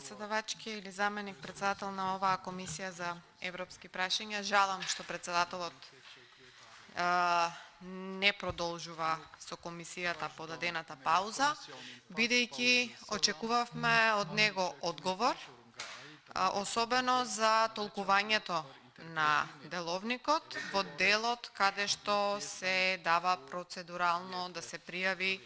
председавачки или заменик председател на оваа комисија за европски прашања. Жалам што председателот не продолжува со комисијата подадената пауза, бидејќи очекувавме од него одговор, особено за толкувањето на деловникот во делот каде што се дава процедурално да се пријави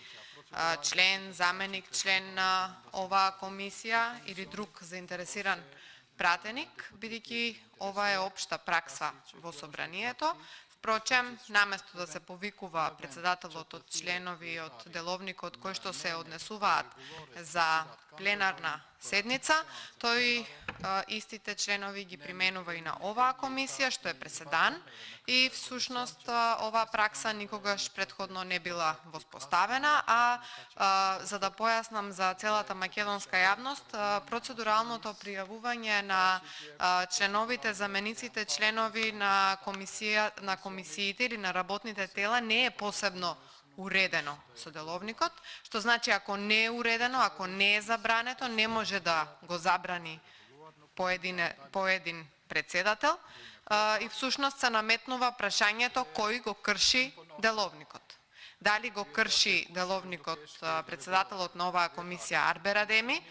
член, заменик член на оваа комисија или друг заинтересиран пратеник, бидејќи ова е општа пракса во собранието. Впрочем, наместо да се повикува председателот од членови од деловникот кои што се однесуваат за пленарна седница, тој истите членови ги применува и на оваа комисија, што е преседан, и всушност оваа пракса никогаш претходно не била воспоставена, за да појаснам за целата македонска јавност, процедуралното пријавување на членовите, замениците, членови на комисиите или на работните тела не е посебно уредено со деловникот, што значи ако не е уредено, ако не е забрането, не може да го забрани поедин председател и всушност се наметнува прашањето кој го крши деловникот. Дали го крши деловникот председателот на оваа комисија Арбер Адеми,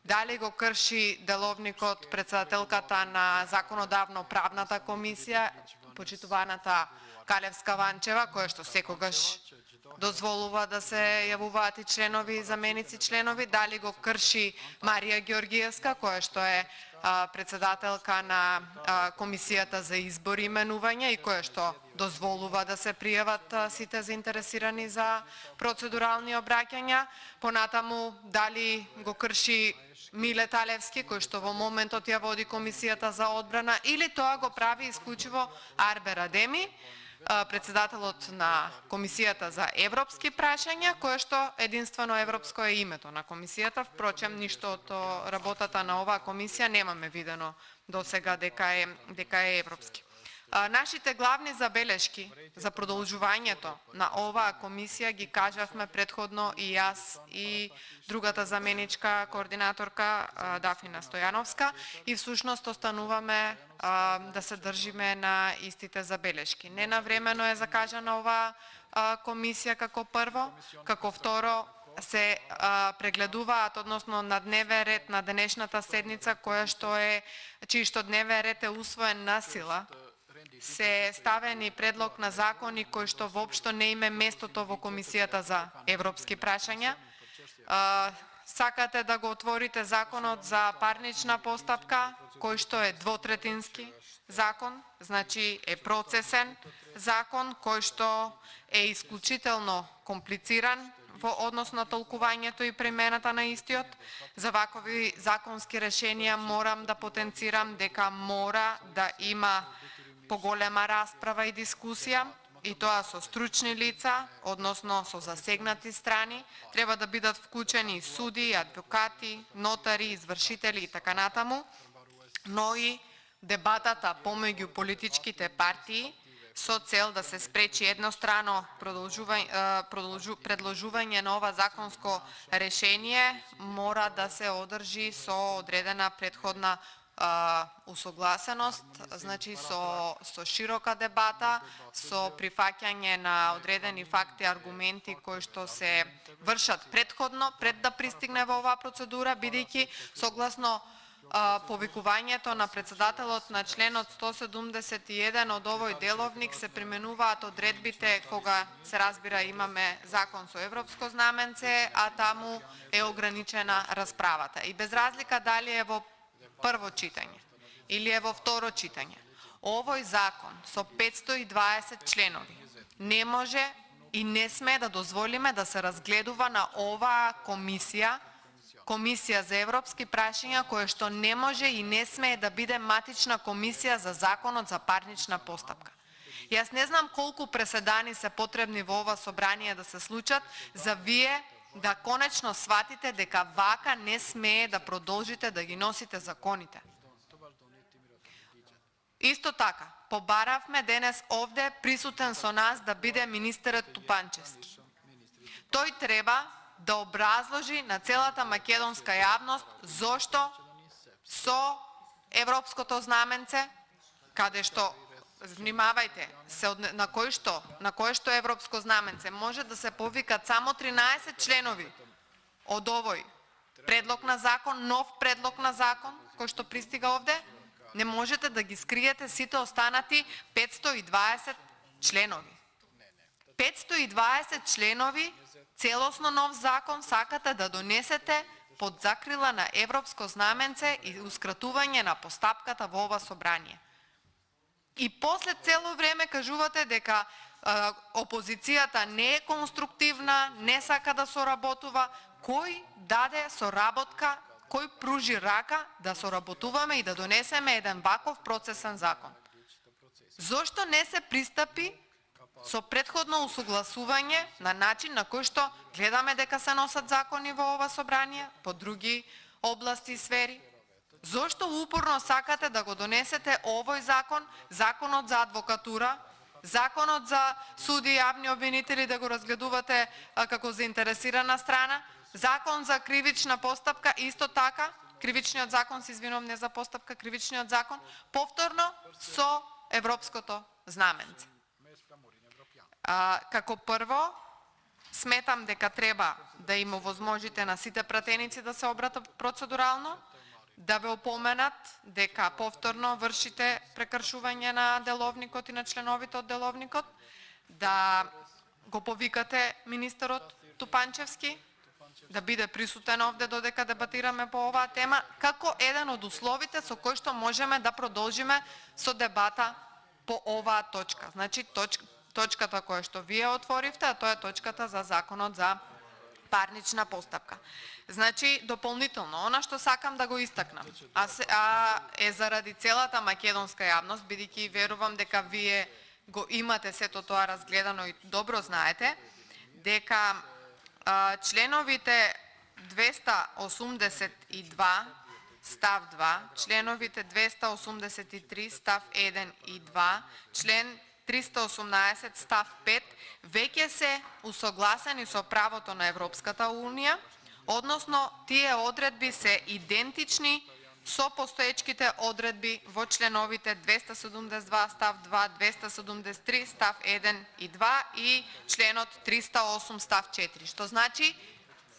дали го крши деловникот председателката на законодавно-правната комисија, почитуваната Калевска Ванчева, која што секогаш дозволува да се јавуваат и членови и заменици членови, дали го крши Марија Ѓоргиевска, која што е председателка на комисијата за избори и именување и која што дозволува да се пријават сите заинтересирани за процедурални обраќања, понатаму дали го крши Миле Талевски, кој што во моментот ја води комисијата за одбрана, или тоа го прави исклучиво Арбер Адеми, председателот на комисијата за европски прашања, кое што единствено европско е името на комисијата. Впрочем, ништо од работата на оваа комисија немаме видено до сега дека е европски. Нашите главни забелешки за продолжувањето на оваа комисија ги кажавме претходно и јас и другата заменичка координаторка Дафнина Стојановска и всушност остануваме да се држиме на истите забелешки. Ненавремено е закажана оваа комисија како прво, како второ се прегледуваат, односно на дневен ред на денешната седница, чиј што дневен ред е усвоен на сила, се ставени предлог на закони кои што воопшто не име местото во комисијата за европски прашања. Сакате да го отворите законот за парнична постапка, кој што е двотретински закон, значи е процесен закон, кој што е исклучително комплициран во однос на толкувањето и примената на истиот. За вакови законски решенија морам да потенцирам дека мора да има поголема расправа и дискусија, и тоа со стручни лица, односно со засегнати страни. Треба да бидат вклучени суди, адвокати, нотари, извршители и така натаму, но и дебатата помеѓу политичките партии со цел да се спречи еднострано предложување на ова законско решение мора да се одржи со одредена претходна усогласеност, значи со широка дебата, со прифаќање на одредени факти, аргументи кои што се вршат претходно, пред да пристигне во оваа процедура, бидејќи согласно повикувањето на председателот на членот 171 од овој деловник се применуваат одредбите кога се разбира имаме закон со европско знаменце, а таму е ограничена расправата. И без разлика дали е во прво читање или е во второ читање, овој закон со 520 членови не може и не сме да дозволиме да се разгледува на оваа комисија за европски прашања, која што не може и не сме да биде матична комисија за законот за парнична постапка. Јас не знам колку преседани се потребни во ова собрание да се случат за вие да конечно сватите дека вака не смее да продолжите да ги носите законите. Исто така, побаравме денес овде присутен со нас да биде министерот Тупанчевски. Тој треба да образложи на целата македонска јавност зошто со европското знаменце, каде што, внимавајте, на кое што европско знаменце може да се повикат само 13 членови од овој предлог на закон, нов предлог на закон, кој што пристига овде, не можете да ги скриете сите останати 520 членови. 520 членови, целосно нов закон сакате да донесете под закрила на европско знаменце и ускратување на постапката во ова собрание. И после цело време кажувате дека опозицијата не е конструктивна, не сака да соработува. Кој даде соработка, кој пружи рака да соработуваме и да донесеме еден ваков процесен закон? Зошто не се пристапи со претходно усогласување на начин на кој што гледаме дека се носат закони во ова собрание, по други области и сфери? Зошто упорно сакате да го донесете овој закон, законот за адвокатура, законот за суди и јавни обвинители да го разгледувате како заинтересирана страна, закон за кривична постапка, исто така, кривичниот закон, се извинувам, не за постапка, кривичниот закон, повторно со европското знаменце. Како прво, сметам дека треба да им овозможите на сите пратеници да се обратат процедурално, да ве опоменат дека повторно вршите прекршување на деловникот и на членовите од деловникот, да го повикате министерот Тупанчевски, да биде присутен овде додека дебатираме по оваа тема, како еден од условите со кој што можеме да продолжиме со дебата по оваа точка. Значи, точката која што вие отворивте, а тоа е точката за законот за парнична постапка. Значи, дополнително, она што сакам да го истакнам, е заради целата македонска јавност, бидејќи верувам дека вие го имате сето тоа разгледано и добро знаете, дека членовите 282 став 2, членовите 283 став 1 и 2, член 318 став 5 веќе се усогласени со правото на Европската Унија, односно тие одредби се идентични со постоечките одредби во членовите 272 став 2, 273 став 1 и 2 и членот 308 став 4, што значи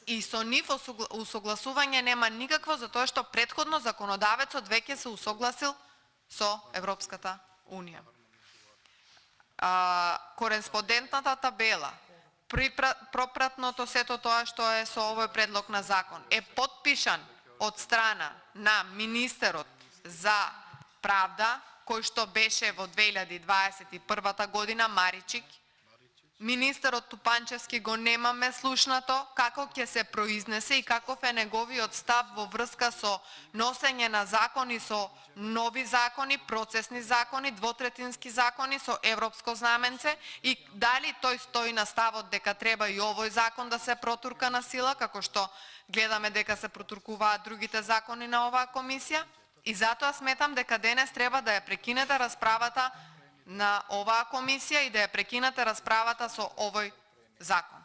и со нив усогласување нема никакво, затоа што претходно законодавецот веќе се усогласил со Европската Унија. Кореспондентната табела, пропратното сето тоа што е со овој предлог на закон, е подпишан од страна на министерот за правда, кој што беше во 2021 година, Маричик. Министерот Тупанчевски го немаме слушнато како ќе се произнесе и каков е неговиот став во врска со носење на закони, со нови закони, процесни закони, двотретински закони со европско знаменце и дали тој стои на ставот дека треба и овој закон да се протурка на сила, како што гледаме дека се протуркуваат другите закони на оваа комисија. И затоа сметам дека денес треба да ја прекинете расправата на оваа комисија и да ја прекинете расправата со овој закон.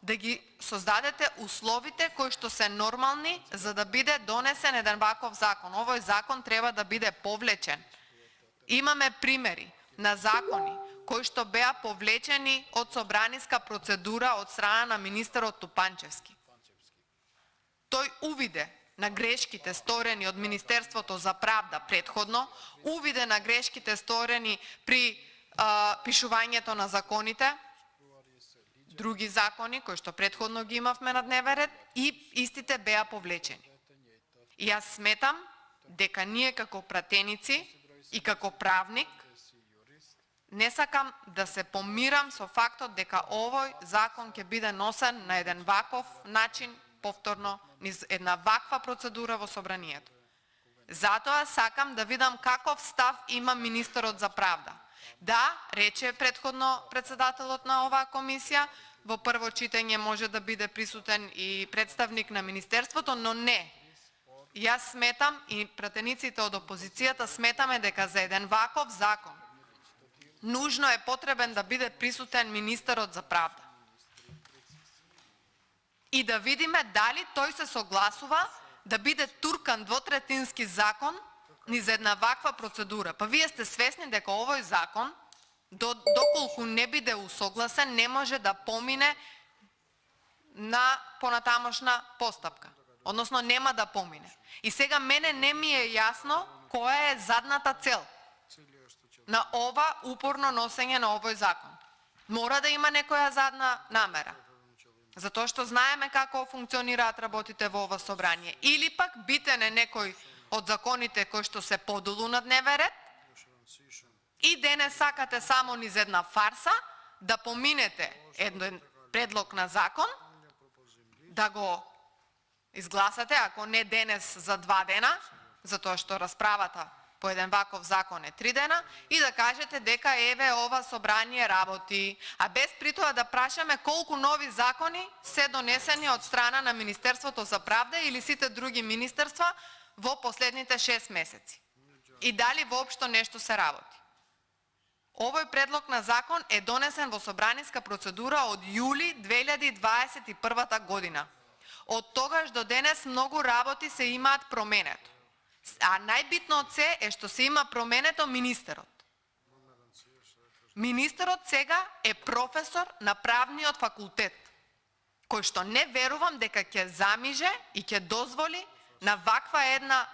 Да ги создадете условите кои што се нормални за да биде донесен еден ваков закон. Овој закон треба да биде повлечен. Имаме примери на закони кои што беа повлечени од собраниска процедура од страна на министерот Тупанчевски. Тој увиде на грешките сторени од Министерството за правда претходно, увиде на грешките сторени при пишувањето на законите, други закони кои што претходно ги имавме на дневен ред и истите беа повлечени. И јас сметам дека ние како пратеници и како правник не сакам да се помирам со фактот дека овој закон ќе биде носен на еден ваков начин повторно низ една ваква процедура во собранието. Затоа сакам да видам каков став има министерот за правда. Да, рече претходно председателот на оваа комисија, во прво читање може да биде присутен и представник на министерството, но не. Јас сметам и пратениците од опозицијата сметаме дека за еден ваков закон нужно е потребен да биде присутен министерот за правда. И да видиме дали тој се согласува да биде туркан двотретински закон низ една ваква процедура. Па вие сте свесни дека овој закон, доколку не биде усогласен, не може да помине на понатамошна постапка. Односно, нема да помине. И сега мене не ми е јасно која е задната цел на ова упорно носење на овој закон. Мора да има некоја задна намера. Затоа што знаеме како функционираат работите во ова собрание. Или пак битен е некој од законите кои што се подолу на дневен ред и денес сакате само низ една фарса да поминете еден предлог на закон, да го изгласате, ако не денес за 2 дена, затоа што расправата по еден ваков закон е 3 дена, и да кажете дека еве ова собрание работи, а без притоа да прашаме колку нови закони се донесени од страна на Министерството за правда или сите други министерства во последните 6 месеци. И дали воопшто нешто се работи. Овој предлог на закон е донесен во собраниска процедура од јули 2021 година. Од тогаш до денес многу работи се имаат променето. А најбитно од се е што се има променето министерот. Министерот сега е професор на правниот факултет, кој што не верувам дека ќе замиже и ќе дозволи на ваква една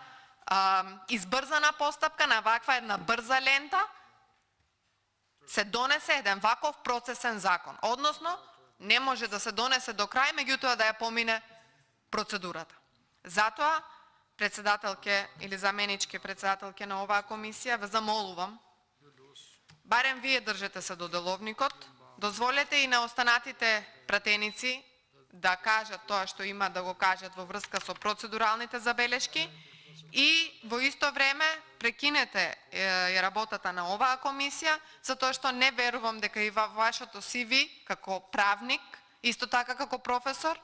избрзана постапка, на ваква една брза лента, се донесе еден ваков процесен закон. Односно, не може да се донесе до крај, меѓутоа да ја помине процедурата. Затоа, председателке или заменички председателке на оваа комисија, ве замолувам, барем вие држете се до деловникот, дозволете и на останатите пратеници да кажат тоа што има да го кажат во врска со процедуралните забелешки и во исто време прекинете работата на оваа комисија, затоа што не верувам дека и во вашето CV како правник, исто така како професор,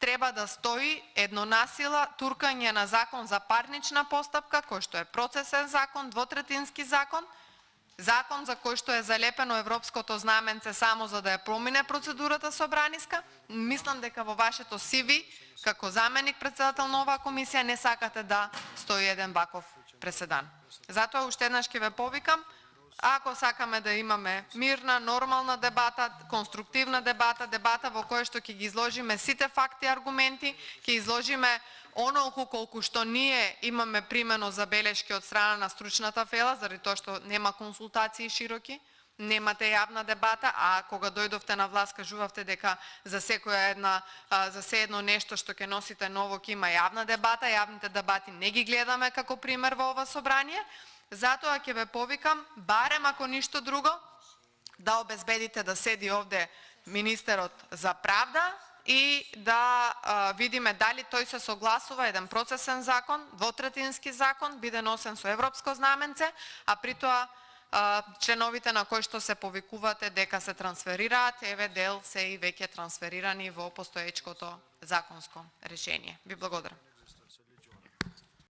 треба да стои едно насила туркање на закон за парнична постапка, кој што е процесен закон, двотретински закон, закон за кој што е залепено европското знаменце само за да ја промине процедурата собраниска. Мислам дека во вашето CV, како заменик председател на оваа комисија, не сакате да стои еден ваков преседан. Затоа уште еднаш ќе ве повикам, ако сакаме да имаме мирна, нормална дебата, конструктивна дебата, дебата во која што ќе ги изложиме сите факти и аргументи, ќе изложиме онолку колку што ние имаме примено забелешки од страна на стручната фела, заради тоа што нема консултации широки, немате јавна дебата, а кога дојдовте на власт кажувавте дека за секоја една, за се едно нешто што ќе носите ново ќе има јавна дебата, јавните дебати не ги гледаме како пример во ова собрание. Затоа ќе ве повикам, барем ако ништо друго, да обезбедите да седи овде министерот за правда и да видиме дали тој се согласува еден процесен закон, двотретински закон, биде носен со европско знаменце, а при тоа членовите на кои што се повикувате дека се трансферираат, еве дел се и веќе трансферирани во постоечкото законско решение. Ви благодарам.